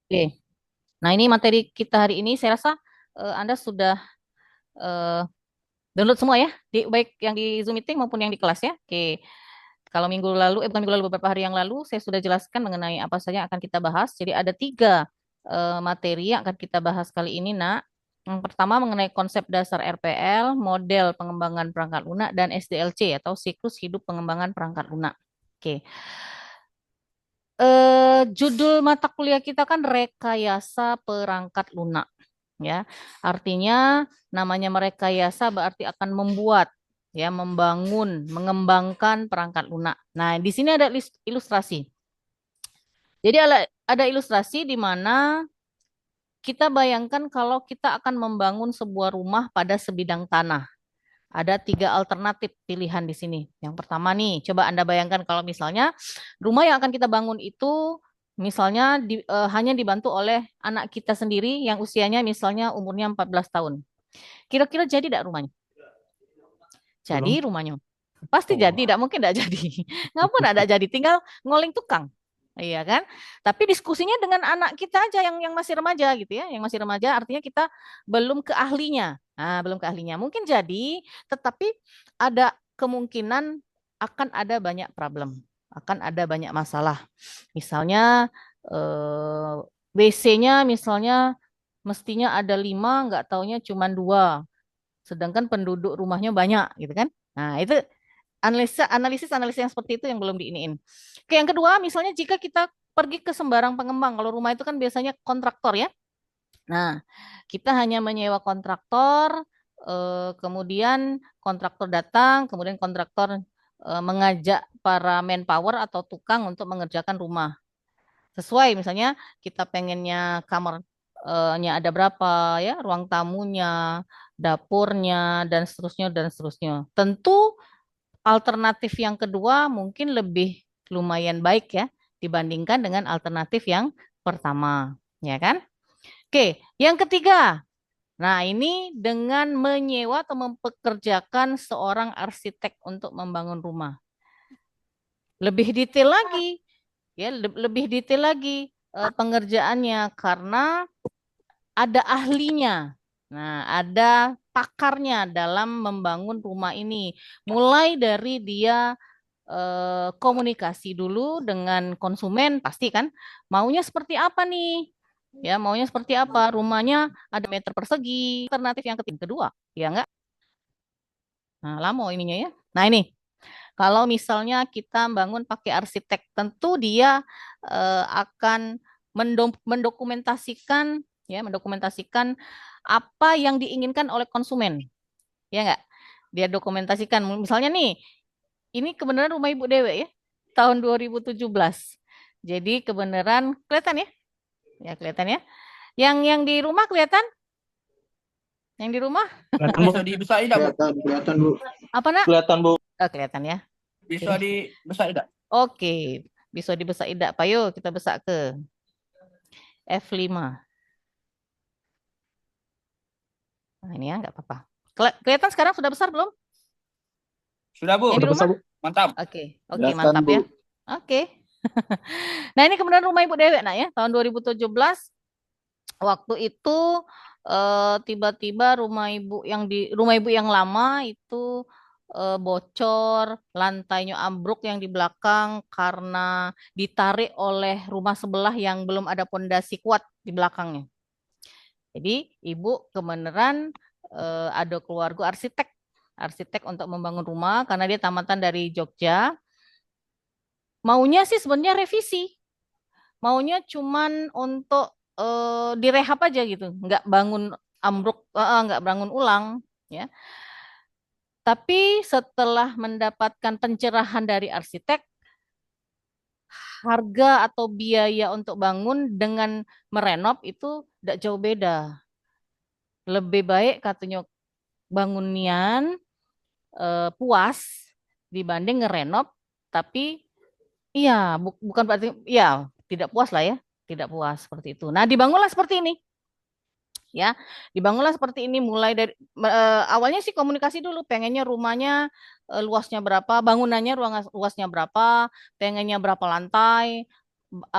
Oke. Nah, ini materi kita hari ini saya rasa Anda sudah eh, download semua ya, baik yang di Zoom meeting maupun yang di kelas ya. Oke. Kalau minggu lalu, bukan minggu lalu, beberapa hari yang lalu, saya sudah jelaskan mengenai apa saja yang akan kita bahas. Jadi ada tiga materi yang akan kita bahas kali ini, Nak. Yang pertama mengenai konsep dasar RPL, model pengembangan perangkat lunak, dan SDLC atau siklus hidup pengembangan perangkat lunak. Oke. Judul mata kuliah kita kan rekayasa perangkat lunak, ya. Artinya namanya merekayasa berarti akan membuat, ya, membangun, mengembangkan perangkat lunak. Nah, di sini ada ilustrasi. Jadi ada ilustrasi di mana kita bayangkan kalau kita akan membangun sebuah rumah pada sebidang tanah. Ada tiga alternatif pilihan di sini. Yang pertama nih, coba Anda bayangkan kalau misalnya rumah yang akan kita bangun itu misalnya hanya dibantu oleh anak kita sendiri yang usianya misalnya umurnya 14 tahun. Kira-kira jadi tidak rumahnya? Jadi Belum. rumahnya. Pasti jadi, Oh. tidak mungkin tidak jadi. Ngapun tidak jadi, tinggal ngoling tukang. Iya kan? Tapi diskusinya dengan anak kita aja yang masih remaja gitu ya, yang masih remaja artinya kita belum ke ahlinya. Nah, belum ke ahlinya. Mungkin jadi, tetapi ada kemungkinan akan ada banyak problem, akan ada banyak masalah. Misalnya WC-nya misalnya mestinya ada 5, nggak taunya cuma 2, sedangkan penduduk rumahnya banyak gitu kan. Nah, itu analisis yang seperti itu yang belum diiniin. Oke, yang kedua, misalnya jika kita pergi ke sembarang pengembang, kalau rumah itu kan biasanya kontraktor ya. Nah, kita hanya menyewa kontraktor, kemudian kontraktor datang, kemudian kontraktor mengajak para manpower atau tukang untuk mengerjakan rumah. Sesuai misalnya kita pengennya kamarnya ada berapa ya, ruang tamunya, dapurnya, dan seterusnya. Tentu alternatif yang kedua mungkin lebih lumayan baik ya dibandingkan dengan alternatif yang pertama, ya kan? Oke, yang ketiga. Nah, ini dengan menyewa atau mempekerjakan seorang arsitek untuk membangun rumah. Lebih detail lagi, ya, lebih detail lagi pengerjaannya karena ada ahlinya. Nah, ada pakarnya dalam membangun rumah ini. Mulai dari dia komunikasi dulu dengan konsumen, pasti kan maunya seperti apa nih? Ya, maunya seperti apa? Rumahnya ada meter persegi. Alternatif yang kedua, ya enggak? Nah, lama ininya ya. Nah, ini kalau misalnya kita bangun pakai arsitek, tentu dia akan mendokumentasikan, ya, mendokumentasikan apa yang diinginkan oleh konsumen, ya enggak? Dia dokumentasikan, misalnya nih, ini kebenaran rumah Ibu Dewe ya, tahun 2017. Jadi kebenaran kelihatan ya? Ya kelihatan ya. Yang di rumah kelihatan? Yang di rumah Kelihatan, Bu. Bisa dibesarin enggak, Bu? Kelihatan, kelihatan, Bu. apa nak? Kelihatan, Bu. Oh, kelihatan ya. Bisa Oke. dibesarin enggak? Oke. Bisa dibesak tidak? Pak, yuk kita besak ke F5. Nah, ini ya nggak apa-apa. Kelihatan sekarang sudah besar belum? Sudah, Bu. Yang di Udah besar, rumah? Bu. Mantap. Oke, oke Kelihatan, mantap Bu. ya. Oke. Nah, ini kebenaran rumah Ibu Dewi nak ya, tahun 2017. Waktu itu tiba-tiba rumah ibu yang lama itu bocor, lantainya ambruk yang di belakang karena ditarik oleh rumah sebelah yang belum ada pondasi kuat di belakangnya. Jadi ibu kebenaran ada keluarga arsitek untuk membangun rumah karena dia tamatan dari Jogja. Maunya sih sebenarnya revisi, maunya cuman untuk direhab aja gitu, nggak bangun ambruk, nggak bangun ulang, ya. Tapi setelah mendapatkan pencerahan dari arsitek, harga atau biaya untuk bangun dengan merenov itu tidak jauh beda. Lebih baik katanya bangunan puas dibanding ngerenov, tapi iya bukan berarti ya tidak puas lah ya, tidak puas seperti itu. Nah, dibangunlah seperti ini. Ya, dibangunlah seperti ini mulai dari awalnya sih komunikasi dulu, pengennya rumahnya luasnya berapa, bangunannya ruang luasnya berapa, pengennya berapa lantai,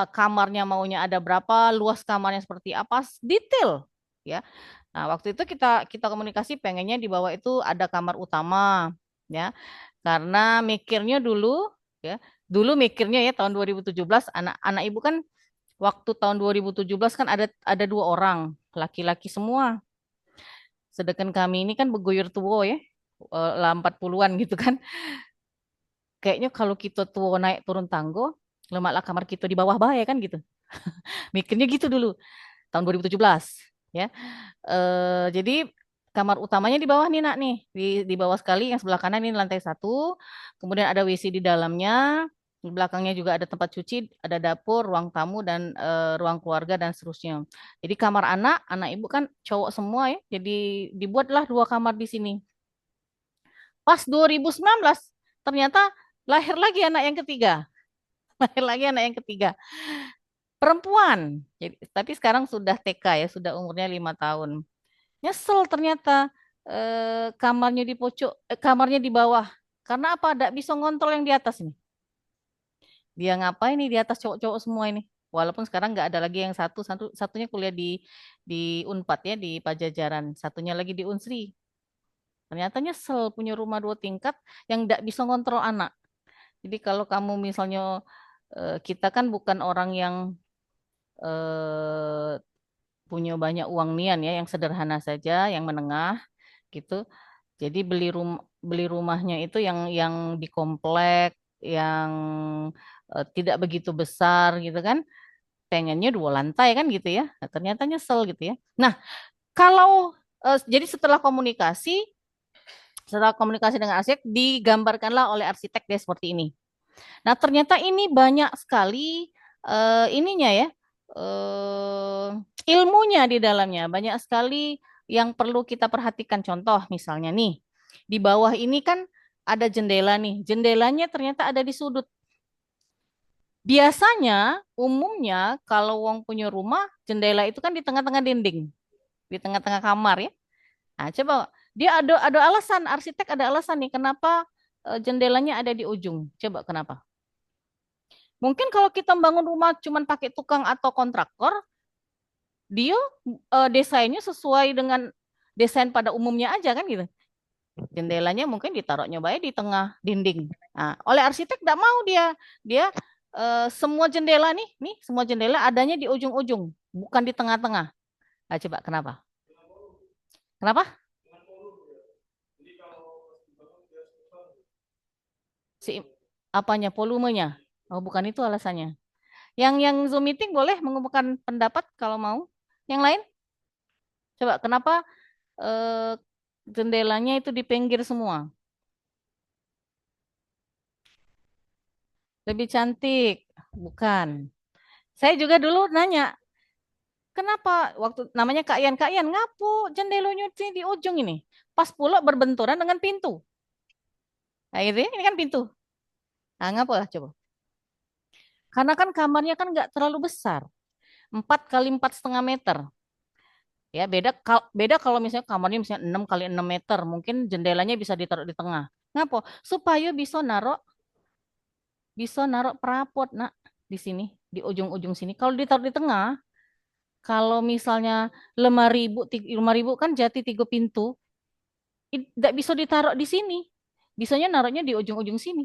kamarnya maunya ada berapa, luas kamarnya seperti apa, detail ya. Nah, waktu itu kita kita komunikasi pengennya di bawah itu ada kamar utama ya. Karena mikirnya dulu ya, dulu mikirnya ya tahun 2017 anak-anak ibu kan waktu tahun 2017 kan ada dua orang laki-laki semua. Sedangkan kami ini kan beguyur tua ya, lah 40-an gitu kan. Kayaknya kalau kita tua naik turun tangga, lemaklah kamar kita di bawah bahaya kan gitu. Mikirnya gitu dulu tahun 2017 ya. Jadi kamar utamanya di bawah nih nak nih di bawah sekali yang sebelah kanan ini lantai satu, kemudian ada WC di dalamnya, di belakangnya juga ada tempat cuci, ada dapur, ruang tamu dan ruang keluarga dan seterusnya. Jadi kamar anak ibu kan cowok semua ya, jadi dibuatlah dua kamar di sini. Pas 2019 ternyata lahir lagi anak yang ketiga, lahir lagi anak yang ketiga perempuan. Jadi, tapi sekarang sudah TK ya, sudah umurnya 5 tahun. Nyesel ternyata kamarnya di pojok, kamarnya di bawah. Karena apa? Tidak bisa ngontrol yang di atas ini. Dia ngapain nih di atas cowok-cowok semua ini? Walaupun sekarang nggak ada lagi yang satunya kuliah di Unpad ya di Pajajaran, satunya lagi di Unsri. Ternyata nyesel punya rumah 2 tingkat yang tidak bisa ngontrol anak. Jadi kalau kamu misalnya kita kan bukan orang yang eh, punya banyak uang nian ya, yang sederhana saja, yang menengah gitu. Jadi beli rumahnya itu yang di komplek, yang tidak begitu besar gitu kan. Pengennya 2 lantai kan gitu ya. Nah, ternyata nyesel gitu ya. Nah, kalau jadi setelah komunikasi dengan arsitek digambarkanlah oleh arsitek dia seperti ini. Nah, ternyata ini banyak sekali ininya ya, eh, ilmunya di dalamnya. Banyak sekali yang perlu kita perhatikan. Contoh misalnya nih, di bawah ini kan ada jendela nih. Jendelanya ternyata ada di sudut. Biasanya, umumnya kalau wong punya rumah, jendela itu kan di tengah-tengah dinding, di tengah-tengah kamar ya. Nah, coba dia ada alasan, arsitek ada alasan nih kenapa jendelanya ada di ujung. Coba kenapa? Mungkin kalau kita bangun rumah cuman pakai tukang atau kontraktor, dia desainnya sesuai dengan desain pada umumnya aja kan gitu. Jendelanya mungkin ditaruhnya baik di tengah dinding. Nah, oleh arsitek tidak mau dia semua jendela nih semua jendela adanya di ujung-ujung, bukan di tengah-tengah. Nah, coba kenapa? Kenapa? Si apanya volumenya? Oh, bukan itu alasannya. Yang Zoom meeting boleh mengumumkan pendapat kalau mau. Yang lain? Coba kenapa eh, jendelanya itu di pinggir semua? Lebih cantik? Bukan. Saya juga dulu nanya, kenapa waktu namanya Kak Ian ngapu jendelanya di ujung ini? Pas pula berbenturan dengan pintu. Nah, gitu ya, ini kan pintu. Nah, ngapa lah coba? Karena kan kamarnya kan nggak terlalu besar. 4 kali 4,5 meter. Ya, beda kalau misalnya kamarnya misalnya 6 kali 6 meter, mungkin jendelanya bisa ditaruh di tengah. Ngapa? Supaya bisa naruh perabot, Nak, di sini, di ujung-ujung sini. Kalau ditaruh di tengah, kalau misalnya 5.000 kan jati 3 pintu, tidak bisa ditaruh di sini. Bisanya naruhnya di ujung-ujung sini.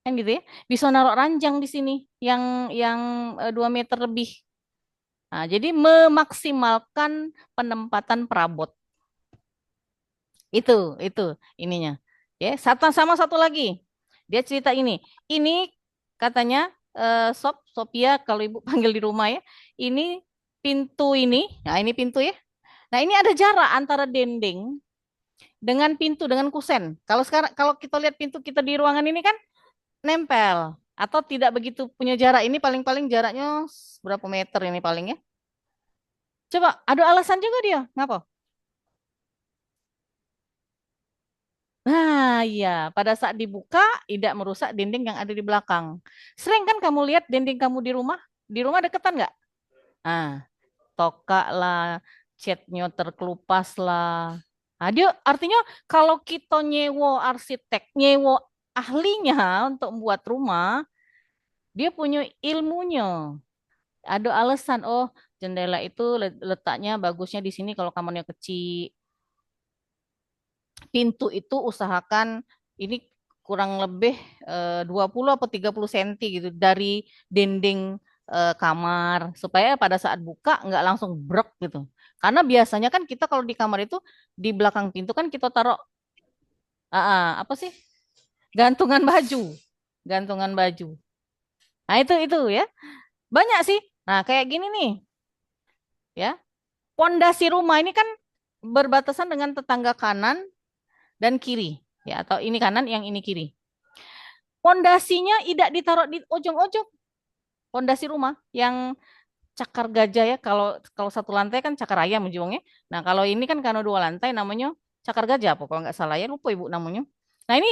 Kan gitu ya. Bisa naruh ranjang di sini yang 2 meter lebih. Nah, jadi memaksimalkan penempatan perabot. Itu ininya. Ya, sama satu lagi. Dia cerita ini. Ini katanya Sophia kalau ibu panggil di rumah ya. Ini pintu ini. Nah, ini pintu ya. Nah, ini ada jarak antara dinding dengan pintu dengan kusen. Kalau kita lihat pintu kita di ruangan ini kan nempel atau tidak begitu punya jarak. Ini paling-paling jaraknya berapa meter ini paling ya? Coba ada alasan juga dia. Ngapa? Nah, iya, pada saat dibuka tidak merusak dinding yang ada di belakang. Sering kan kamu lihat dinding kamu di rumah deketan nggak? Ah, toka lah, catnya terkelupas lah. Nah, dia artinya kalau kita nyewo arsitek, nyewo ahlinya untuk membuat rumah, Dia punya ilmunya. Ada alasan, oh jendela itu letaknya bagusnya di sini kalau kamarnya kecil. Pintu itu usahakan ini kurang lebih 20 atau 30 senti gitu dari dinding kamar supaya pada saat buka nggak langsung brok gitu. Karena biasanya kan kita kalau di kamar itu di belakang pintu kan kita taruh apa sih? Gantungan baju. Gantungan baju. Nah, itu ya. Banyak sih. Nah, kayak gini nih, ya. Pondasi rumah ini kan berbatasan dengan tetangga kanan dan kiri, ya, atau ini kanan, yang ini kiri. Pondasinya tidak ditaruh di ujung-ujung pondasi rumah yang cakar gajah ya. Kalau kalau satu lantai kan cakar ayam ujungnya. Nah, kalau ini kan karena dua lantai namanya cakar gajah apa kalau nggak salah ya, lupa ibu namanya. Nah, ini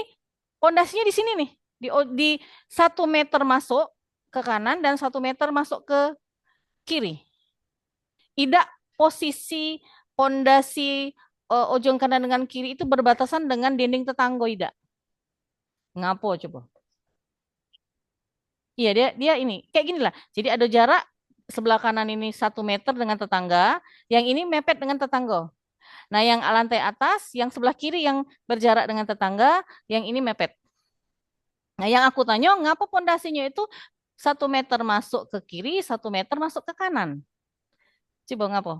pondasinya di sini nih, di 1 meter masuk ke kanan dan 1 meter masuk ke kiri. Tidak, posisi pondasi ujung kanan dengan kiri itu berbatasan dengan dinding tetangga, tidak. Ngapo coba? Iya, dia dia ini kayak gini lah. Jadi ada jarak sebelah kanan ini 1 meter dengan tetangga, yang ini mepet dengan tetangga. Nah, yang lantai atas, yang sebelah kiri yang berjarak dengan tetangga, yang ini mepet. Nah, yang aku tanya, ngapa pondasinya itu 1 meter masuk ke kiri, 1 meter masuk ke kanan? Coba ngapa?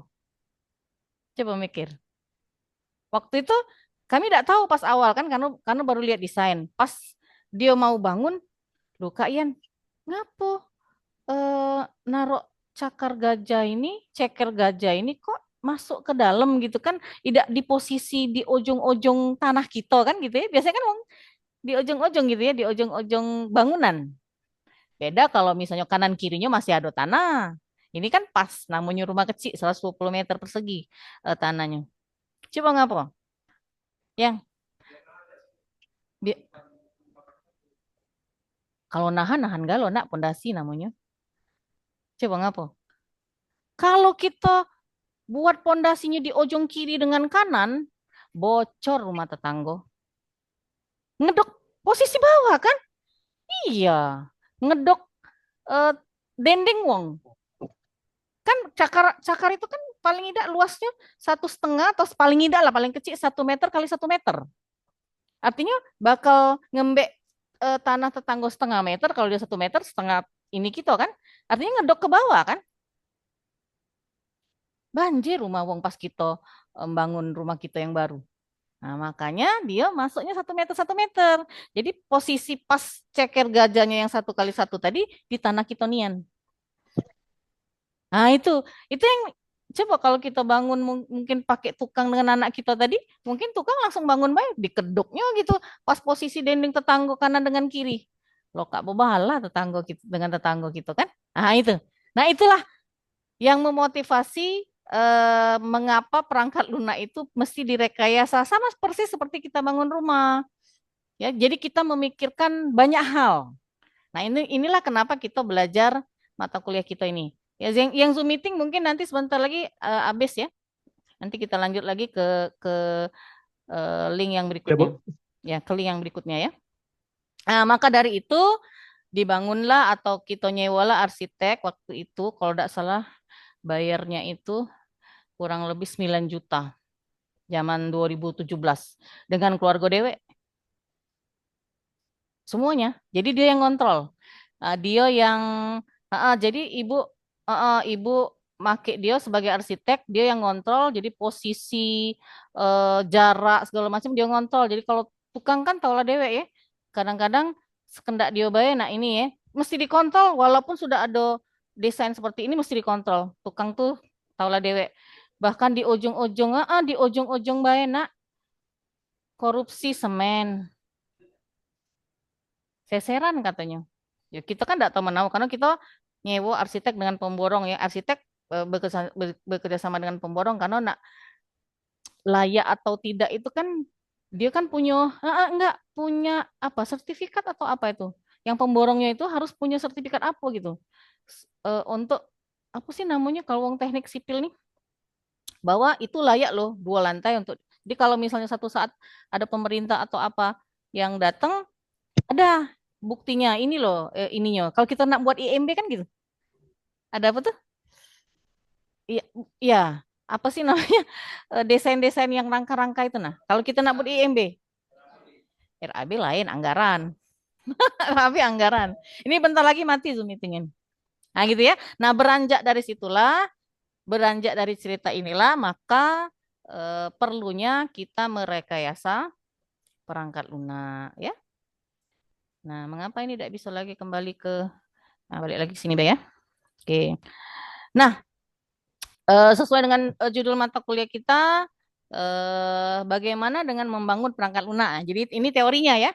Coba mikir. Waktu itu kami tidak tahu pas awal kan, karena baru lihat desain. Pas dia mau bangun, loh Kak Ian, ngapa naruh ceker gajah ini kok masuk ke dalam gitu kan, tidak di posisi di ujung-ujung tanah kita kan gitu ya. Biasanya kan di ujung-ujung gitu ya, di ujung-ujung bangunan. Beda kalau misalnya kanan kirinya masih ada tanah. Ini kan pas namanya rumah kecil 120 meter persegi tanahnya. Coba ngapa? Yang bi- kalau nahan nahan galo nak pondasi namanya. Coba ngapa? Kalau kita buat pondasinya di ujung kiri dengan kanan, bocor rumah tetangga. Ngedok posisi bawah kan? Iya. Ngedok eh, dendeng wong. Kan cakar cakar itu kan paling tidak luasnya 1,5, atau paling tidak lah paling kecil 1 meter kali 1 meter. Artinya bakal ngembek tanah tetangga 0,5 meter, kalau dia 1 meter setengah ini kita kan. Artinya ngedok ke bawah kan? Banjir rumah wong pas kita bangun rumah kita yang baru. Nah, makanya dia masuknya 1 meter 1 meter. Jadi posisi pas ceker gajahnya yang 1 kali 1 tadi di tanah kitonian. Nah, itu yang coba kalau kita bangun mungkin pakai tukang dengan anak kita tadi, mungkin tukang langsung bangun baik dikeduknya gitu pas posisi dinding tetangga kanan dengan kiri. Loh Kak bebahala tetangga kita dengan tetangga gitu kan? Nah, itu. Nah, itulah yang memotivasi mengapa perangkat lunak itu mesti direkayasa sama persis seperti kita bangun rumah. Ya, jadi kita memikirkan banyak hal. Nah, inilah kenapa kita belajar mata kuliah kita ini. Ya, yang Zoom meeting mungkin nanti sebentar lagi habis ya. Nanti kita lanjut lagi ke link yang Ya, berikutnya. Bu. Ya, ke link yang berikutnya ya. Nah, maka dari itu dibangunlah atau kita nyewalah arsitek waktu itu, kalau tidak salah bayarnya itu kurang lebih 9 juta zaman 2017 dengan keluarga dewe semuanya. Jadi dia yang kontrol. Dia yang jadi ibu make dia sebagai arsitek, dia yang ngontrol. Jadi posisi jarak segala macam dia ngontrol. Jadi kalau tukang kan taulah dewe ya. Kadang-kadang sekendak dia bayar, nah ini ya mesti dikontrol walaupun sudah ada desain seperti ini mesti dikontrol. Tukang tuh taulah dewe. Bahkan di ujung-ujung bayar nak korupsi semen. Seseran katanya. Ya kita kan tidak tahu menahu karena kita nyewa arsitek dengan pemborong ya. Arsitek bekerja sama dengan pemborong karena nak layak atau tidak itu kan dia kan punya enggak punya apa sertifikat atau apa itu. Yang pemborongnya itu harus punya sertifikat apa gitu. Untuk apa sih namanya kalau wong teknik sipil nih bahwa itu layak loh 2 lantai untuk. Jadi kalau misalnya satu saat ada pemerintah atau apa yang datang ada buktinya ini loh, ininya. Kalau kita nak buat IMB kan gitu. Ada apa tuh? Iya, iya. Apa sih namanya? Desain-desain yang rangka-rangka itu nah. Kalau kita nak buat IMB, RAB lain anggaran. Tapi anggaran. Ini bentar lagi mati Zoom meeting. Nah gitu ya. Nah beranjak dari cerita inilah, maka perlunya kita merekayasa perangkat lunak ya. Nah, mengapa ini tidak bisa lagi kembali ke, nah, balik lagi ke sini, Mbak ya. Oke. Nah, sesuai dengan judul mata kuliah kita, bagaimana dengan membangun perangkat lunak. Nah, jadi ini teorinya ya.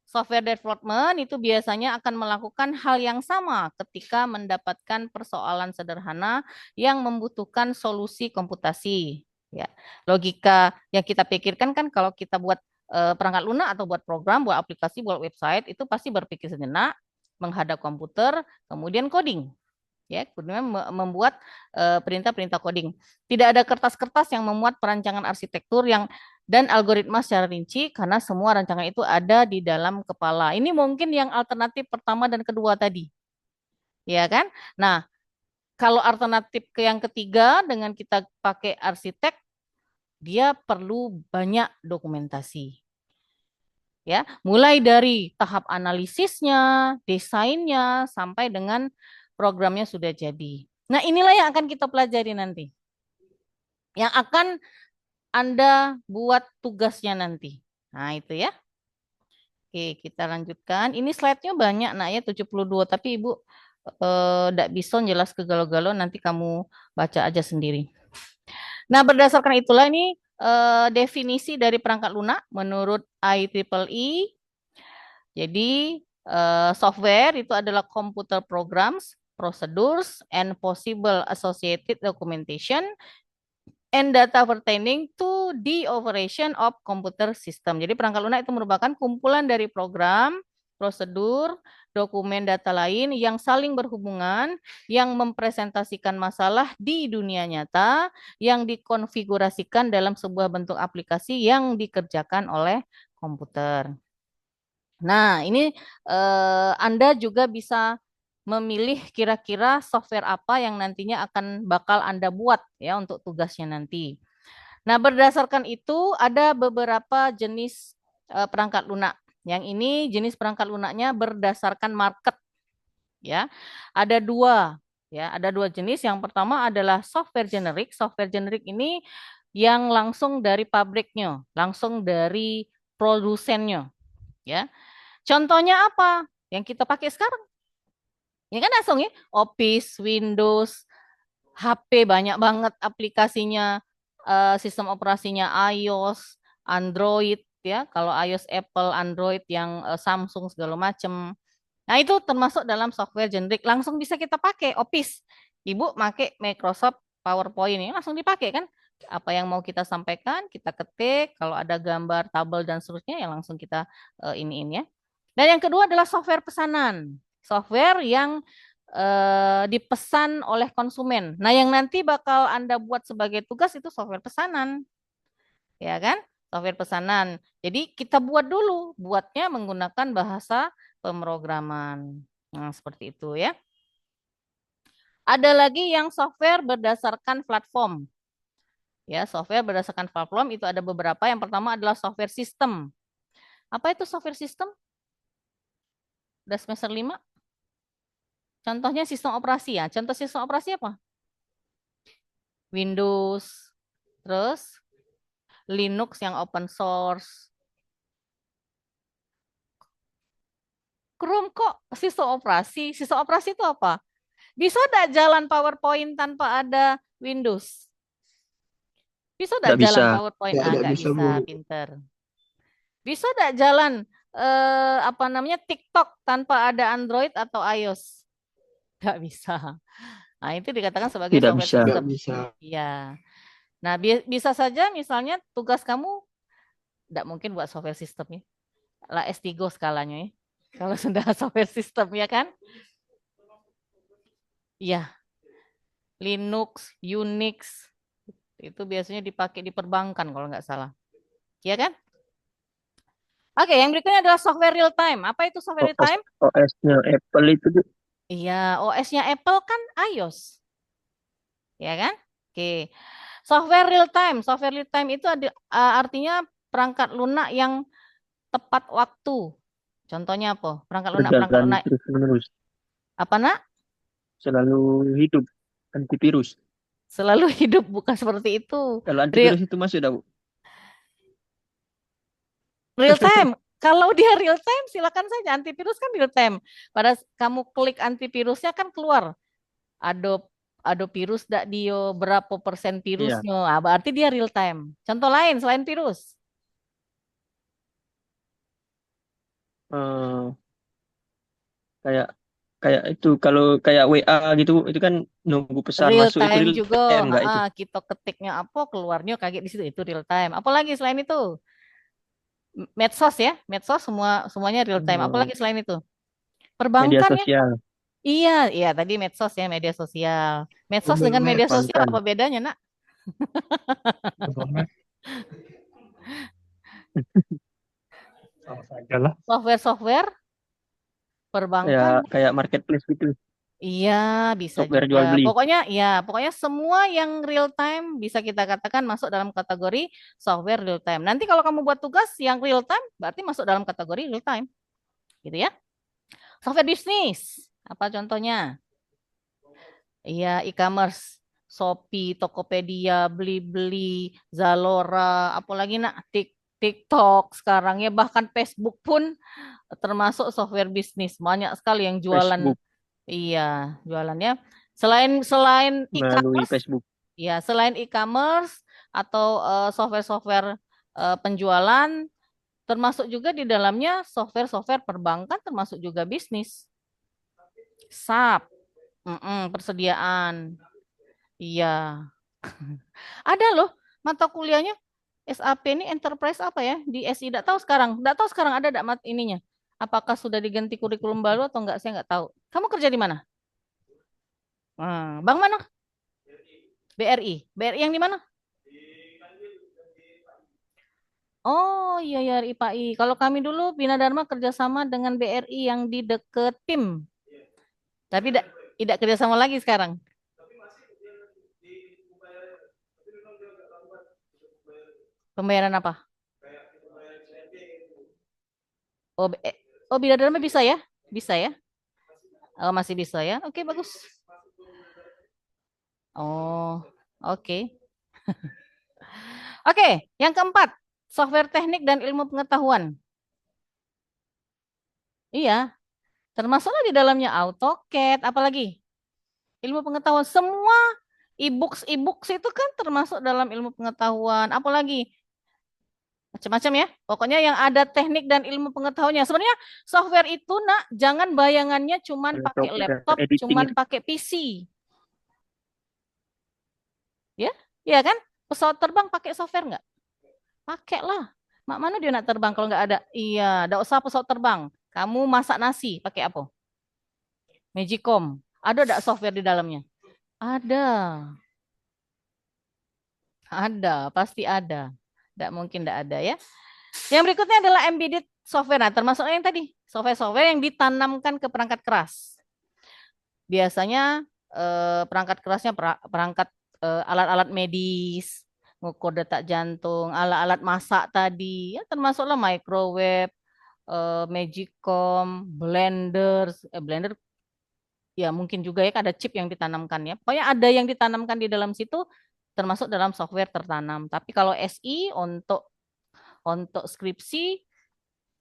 Software development itu biasanya akan melakukan hal yang sama ketika mendapatkan persoalan sederhana yang membutuhkan solusi komputasi. Ya, logika yang kita pikirkan kan kalau kita buat perangkat lunak atau buat program, buat aplikasi, buat website itu pasti berpikir sejenak, menghadap komputer, kemudian coding. Ya, kemudian membuat perintah-perintah coding. Tidak ada kertas-kertas yang memuat perancangan arsitektur yang dan algoritma secara rinci karena semua rancangan itu ada di dalam kepala. Ini mungkin yang alternatif pertama dan kedua tadi. Ya kan? Nah, kalau alternatif ke yang ketiga dengan kita pakai arsitek, dia perlu banyak dokumentasi. Ya, mulai dari tahap analisisnya, desainnya sampai dengan programnya sudah jadi. Nah, inilah yang akan kita pelajari nanti. Yang akan Anda buat tugasnya nanti. Nah, itu ya. Oke, kita lanjutkan. Ini slide-nya banyak, nak ya, 72. Tapi Ibu tidak bisa jelas ke galau-galau, nanti kamu baca aja sendiri. Nah, berdasarkan itulah ini definisi dari perangkat lunak menurut IEEE. Jadi, software itu adalah computer programs, procedures, and possible associated documentation and data pertaining to the operation of computer system. Jadi perangkat lunak itu merupakan kumpulan dari program, prosedur, dokumen data lain yang saling berhubungan, yang mempresentasikan masalah di dunia nyata, yang dikonfigurasikan dalam sebuah bentuk aplikasi yang dikerjakan oleh komputer. Nah, ini Anda juga bisa memilih kira-kira software apa yang nantinya akan bakal Anda buat ya untuk tugasnya nanti. Nah, berdasarkan itu ada beberapa jenis perangkat lunak. Yang ini jenis perangkat lunaknya berdasarkan market ya. Ada dua ya, ada dua jenis. Yang pertama adalah software generik. Software generik ini yang langsung dari pabriknya, langsung dari produsennya ya. Contohnya apa? Yang kita pakai sekarang. Ya kan langsung ya, Office, Windows, HP banyak banget aplikasinya, sistem operasinya iOS, Android ya. Kalau iOS Apple, Android yang Samsung segala macam. Nah, itu termasuk dalam software generik, langsung bisa kita pakai Office. Ibu pakai Microsoft PowerPoint ini langsung dipakai kan? Apa yang mau kita sampaikan, kita ketik, kalau ada gambar, tabel dan seterusnya yang langsung kita iniin ya. Dan yang kedua adalah software pesanan. Software yang dipesan oleh konsumen. Nah, yang nanti bakal Anda buat sebagai tugas itu software pesanan. Ya kan? Software pesanan. Jadi kita buat dulu, buatnya menggunakan bahasa pemrograman. Nah, seperti itu ya. Ada lagi yang software berdasarkan platform. Ya, software berdasarkan platform itu ada beberapa. Yang pertama adalah software system. Apa itu software system? Udah semester 5? Contohnya sistem operasi ya. Contoh sistem operasi apa? Windows, terus Linux yang open source. Chrome kok sistem operasi? Sistem operasi itu apa? Bisa tidak jalan PowerPoint tanpa ada Windows? Bisa tidak Nggak jalan bisa. PowerPoint? Ah, nggak bisa, bisa, Bu. pinter. Bisa tidak jalan apa namanya TikTok tanpa ada Android atau iOS? Nggak bisa. Nah, itu dikatakan sebagai Tidak software bisa. system. Nggak bisa. Iya. Nah, bisa saja misalnya tugas kamu tidak mungkin buat software system ya. Lah S3 skalanya ya. Kalau sudah software system ya kan? Iya, Linux, Unix itu biasanya dipakai di perbankan kalau nggak salah. Ya kan? Oke, yang berikutnya adalah software real time. Apa itu software real time? OS-nya Apple itu tuh. Iya, OS-nya Apple kan iOS, ya kan? Oke. Software real time. Software real time itu artinya perangkat lunak yang tepat waktu. Contohnya apa? Perangkat Berjalan lunak. terus-menerus. Apa nak? Selalu hidup. Antivirus. Selalu hidup bukan seperti itu. Kalau Real antivirus itu masuk dah, Bu. real time. Kalau dia real time, silakan saja. Antivirus kan real time. Pada kamu klik antivirusnya kan keluar. Ada virus dak dio berapa persen Iya. virusnya. Ah, berarti dia real time. Contoh lain selain virus. Eh, kayak kayak itu kalau kayak WA gitu itu kan nunggu pesan Real masuk itu time real juga. time nggak itu? Kita ketiknya apa, keluarnya kaget di situ. Itu real time. Apalagi selain itu? Medsos ya. Medsos semuanya real time. Eh, Apalagi selain itu? media Perbankan ya. sosial. Iya, iya tadi medsos ya, media sosial. Medsos dengan media sosial Perbankan. apa bedanya, Nak? Sama saja lah. Software-software Kayak perbankan. kayak marketplace gitu. Iya, bisa Software juga. jual beli. Pokoknya semua yang real time bisa kita katakan masuk dalam kategori software real time. Nanti kalau kamu buat tugas yang real time, berarti masuk dalam kategori real time. Gitu ya. Software bisnis. Apa contohnya? Iya, e-commerce. Shopee, Tokopedia, Blibli, Zalora, apalagi nak TikTok sekarang ya, bahkan Facebook pun termasuk software bisnis. Banyak sekali yang jualan. Facebook, Iya, jualannya. Selain selain melalui e-commerce, Facebook. ya selain e-commerce atau software-software penjualan, termasuk juga di dalamnya software-software perbankan, termasuk juga bisnis. SAP, persediaan. Iya, ada loh mata kuliahnya SAP ini enterprise apa ya di SI. Tidak tahu sekarang. Tidak tahu sekarang ada tidak mat ininya. Apakah sudah diganti kurikulum baru atau enggak? Saya enggak tahu. Kamu kerja di mana? Bang mana? BRI. BRI yang di mana? Oh iya ya IPAI. Kalau kami dulu Bina Dharma kerjasama dengan BRI yang di deket PIM. Tapi tidak kerjasama lagi sekarang. Pembayaran apa? Oh, oh Bina Dharma bisa ya? Bisa ya? Oh masih bisa ya? Oke bagus. Oh oke. Oke, yang keempat, software teknik dan ilmu pengetahuan. Iya, termasuklah di dalamnya AutoCAD, apalagi ilmu pengetahuan. Semua e-books itu kan termasuk dalam ilmu pengetahuan. Apalagi macam-macam ya. Pokoknya yang ada teknik dan ilmu pengetahuannya. Sebenarnya software itu nak, jangan bayangannya cuman pakai laptop, Editing cuman itu. pakai PC. Ya, iya kan? Pesawat terbang pakai software nggak? Pakai lah. Mak mana dia nak terbang kalau nggak ada? Iya, nggak usah pesawat terbang. Kamu masak nasi pakai apa? Magicom. Ada nggak software di dalamnya? Ada, pasti ada. Nggak mungkin nggak ada ya. Yang berikutnya adalah embedded software. Nah, termasuk yang tadi, software-software yang ditanamkan ke perangkat keras. Biasanya perangkat kerasnya perangkat alat-alat medis, ngukur detak jantung, alat-alat masak tadi, ya termasuklah microwave, Magicom, Blender ya mungkin juga ya ada chip yang ditanamkan ya. Pokoknya ada yang ditanamkan di dalam situ termasuk dalam software tertanam. Tapi kalau SI untuk skripsi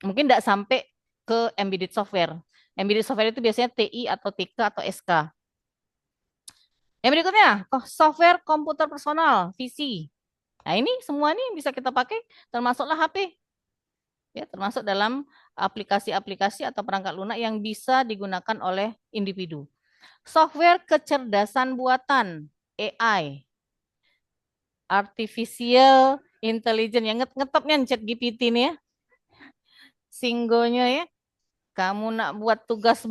mungkin tidak sampai ke embedded software. Embedded software itu biasanya TI atau TK atau SK. Yang berikutnya, software komputer personal, PC. Nah, ini semua ini bisa kita pakai termasuklah HP. Ya, termasuk dalam aplikasi-aplikasi atau perangkat lunak yang bisa digunakan oleh individu. Software kecerdasan buatan, AI, artificial intelligence yang ngetopnya chat GPT nih ya. Singgonya ya. Kamu nak buat tugas